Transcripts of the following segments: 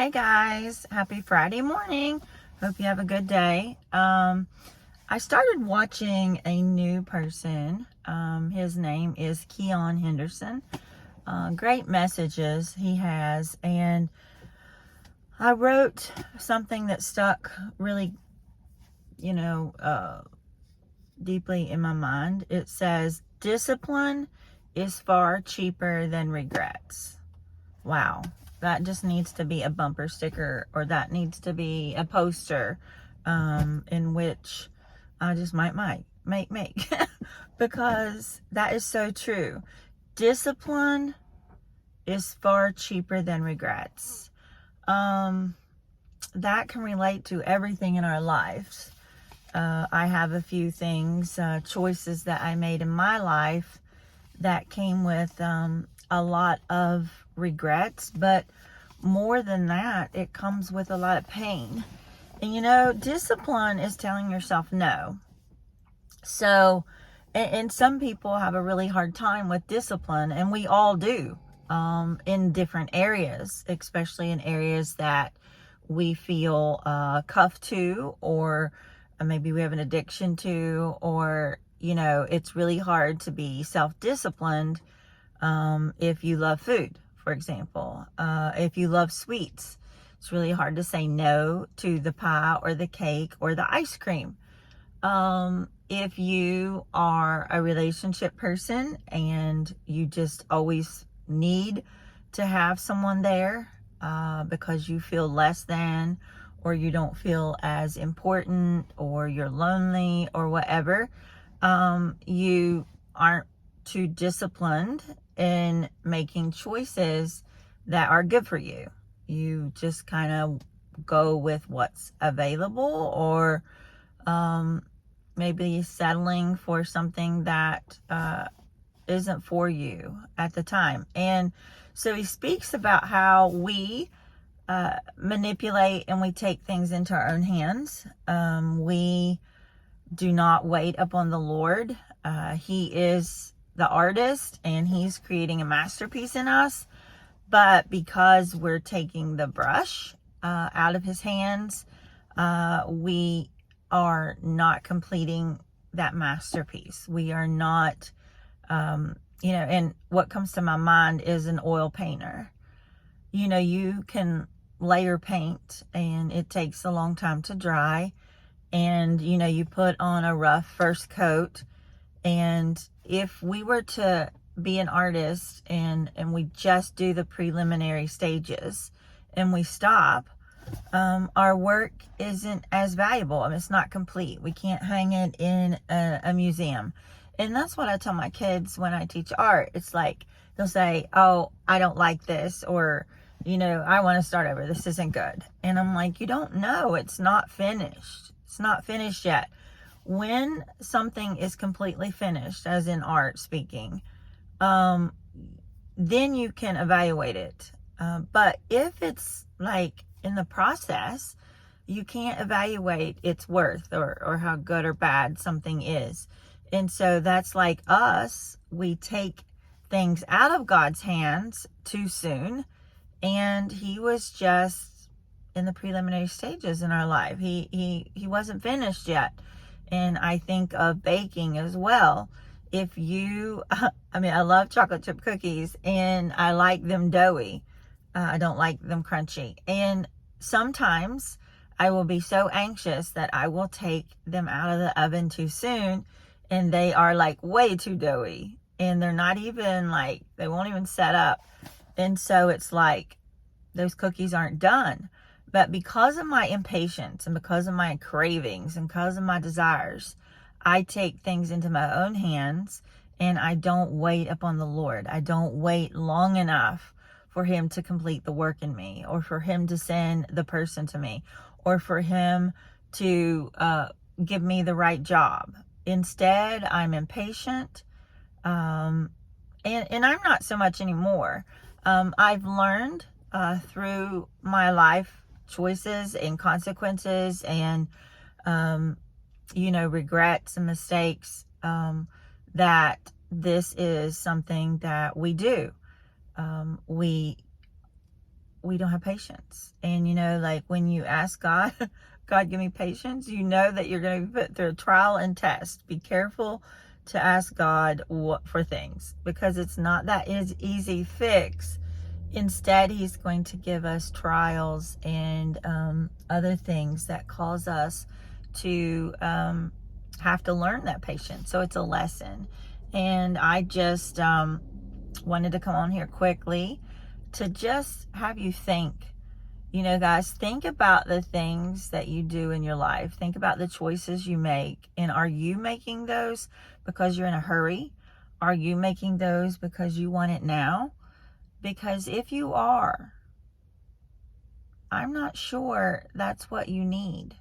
Hey guys, happy Friday morning. Hope you have a good day. I started watching a new person. His name is Keion Henderson. Great messages he has. And I wrote something that stuck really, deeply in my mind. It says, discipline is far cheaper than regrets. Wow, that just needs to be a bumper sticker, or that needs to be a poster in which I just might make because that is so true. Discipline is far cheaper than regrets. That can relate to everything in our lives. I have a few things, choices that I made in my life that came with a lot of regrets, but more than that, it comes with a lot of pain. And discipline is telling yourself no. So, and some people have a really hard time with discipline, and we all do, in different areas, especially in areas that we feel cuffed to, or maybe we have an addiction to, or it's really hard to be self-disciplined. If you love food, for example, if you love sweets, it's really hard to say no to the pie or the cake or the ice cream. If you are a relationship person and you just always need to have someone there because you feel less than, or you don't feel as important, or you're lonely, or whatever, you aren't too disciplined in making choices that are good for you. You just kind of go with what's available, or maybe settling for something that isn't for you at the time. And so he speaks about how we manipulate and we take things into our own hands. We do not wait upon the Lord. He is the artist, and he's creating a masterpiece in us. But because we're taking the brush out of his hands, we are not completing that masterpiece. We are not, and what comes to my mind is an oil painter. You can layer paint, and it takes a long time to dry. And, you put on a rough first coat. And if we were to be an artist and we just do the preliminary stages and we stop, our work isn't as valuable. It's not complete. We can't hang it in a museum. And that's what I tell my kids when I teach art. It's like, they'll say, oh, I don't like this, or, I want to start over. This isn't good. And I'm like, you don't know. It's not finished. It's not finished yet. When something is completely finished, as in art speaking, then you can evaluate it. But if it's like in the process, you can't evaluate its worth, or how good or bad something is. And so that's like us. We take things out of God's hands too soon. And he was just in the preliminary stages in our life. He wasn't finished yet. And I think of baking as well. If you, I love chocolate chip cookies, and I like them doughy. I don't like them crunchy. And sometimes I will be so anxious that I will take them out of the oven too soon, and they are like way too doughy. And they're not even like, they won't even set up. And so it's like, those cookies aren't done. But because of my impatience, and because of my cravings, and because of my desires, I take things into my own hands, and I don't wait upon the Lord. I don't wait long enough for him to complete the work in me, or for him to send the person to me, or for him to give me the right job. Instead, I'm impatient. And I'm not so much anymore. I've learned through my life choices and consequences, and regrets and mistakes, that this is something that we do. We we don't have patience. And, you know, like when you ask God, God, give me patience, you know that you're going to be put through a trial and test. Be careful to ask God what for things, because it's not that easy fix. Instead, he's going to give us trials and other things that cause us to have to learn that patience. So it's a lesson. And I just wanted to come on here quickly to just have you think. You know, guys, think about the things that you do in your life. Think about the choices you make. And are you making those because you're in a hurry? Are you making those because you want it now? Because if you are, I'm not sure that's what you need.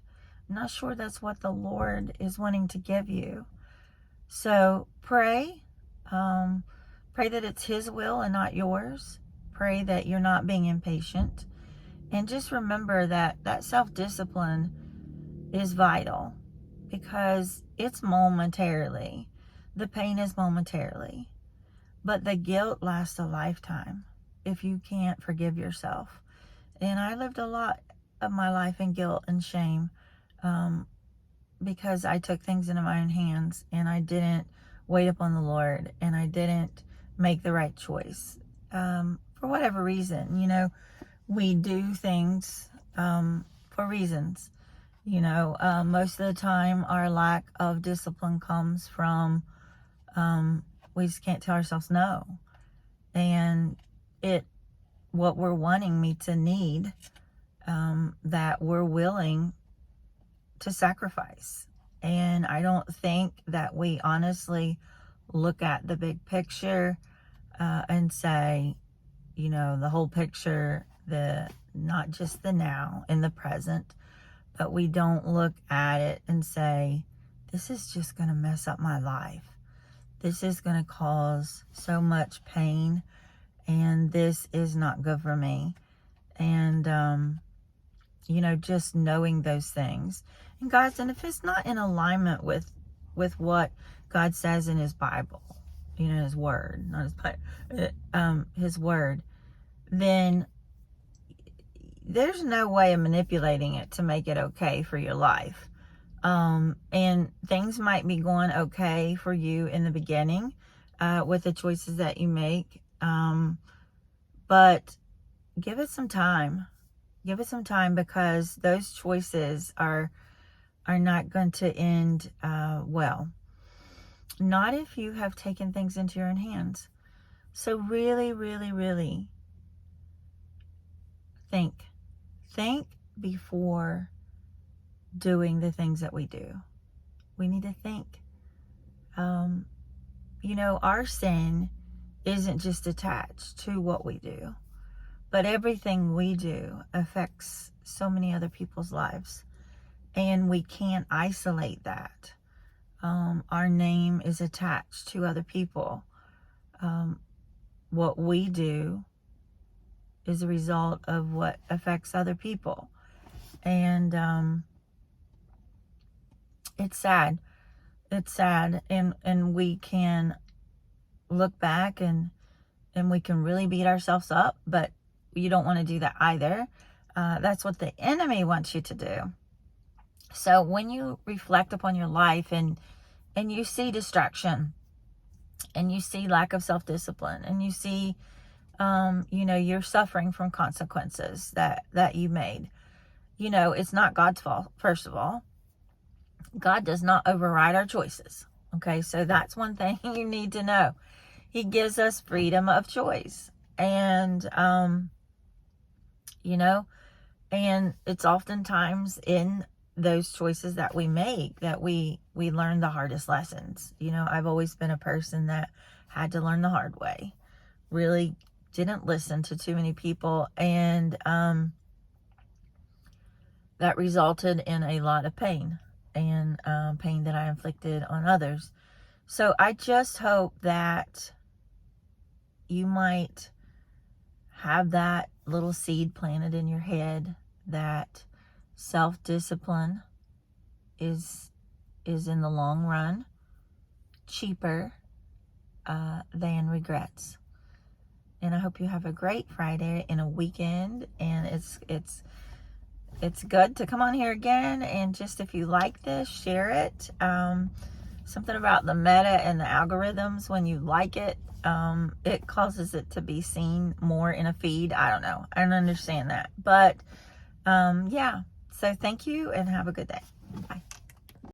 I'm not sure that's what the Lord is wanting to give you. So pray. Pray that it's his will and not yours. Pray that you're not being impatient. And just remember that self-discipline is vital, because it's momentarily. The pain is momentarily. But the guilt lasts a lifetime if you can't forgive yourself. And I lived a lot of my life in guilt and shame because I took things into my own hands, and I didn't wait upon the Lord, and I didn't make the right choice. For whatever reason, you know, we do things for reasons. You know, most of the time our lack of discipline comes from we just can't tell ourselves no. And what we're wanting me to need, that we're willing to sacrifice. And I don't think that we honestly look at the big picture and say, you know, the whole picture, not just the now in the present, but we don't look at it and say, this is just going to mess up my life. This is going to cause so much pain, and this is not good for me. And, you know, just knowing those things. And guys, and if it's not in alignment with what God says in his Bible, you know, his word, not his Bible, his word, then there's no way of manipulating it to make it okay for your life. And things might be going okay for you in the beginning with the choices that you make. But give it some time. Give it some time, because those choices are not going to end well. Not if you have taken things into your own hands. So really, really, really think before doing the things that we do. We need to think. You know, our sin isn't just attached to what we do, but everything we do affects so many other people's lives, and we can't isolate that. Our name is attached to other people. What we do is a result of what affects other people. And it's sad. It's sad. And we can look back and we can really beat ourselves up, but you don't want to do that either. That's what the enemy wants you to do. So when you reflect upon your life and you see distraction, and you see lack of self-discipline, and you see you know, you're suffering from consequences that you made, you know, it's not God's fault. First of all, God does not override our choices. Okay, so that's one thing you need to know. He gives us freedom of choice. And you know, and it's oftentimes in those choices that we make that we learn the hardest lessons. You know, I've always been a person that had to learn the hard way. Really didn't listen to too many people, and that resulted in a lot of pain, and pain that I inflicted on others. So I just hope that you might have that little seed planted in your head that self-discipline is in the long run cheaper than regrets. And I hope you have a great Friday and a weekend. And it's good to come on here again. And just if you like this, share it. Something about the meta and the algorithms, when you like it, it causes it to be seen more in a feed. I don't know. I don't understand that. But yeah. So thank you and have a good day. Bye.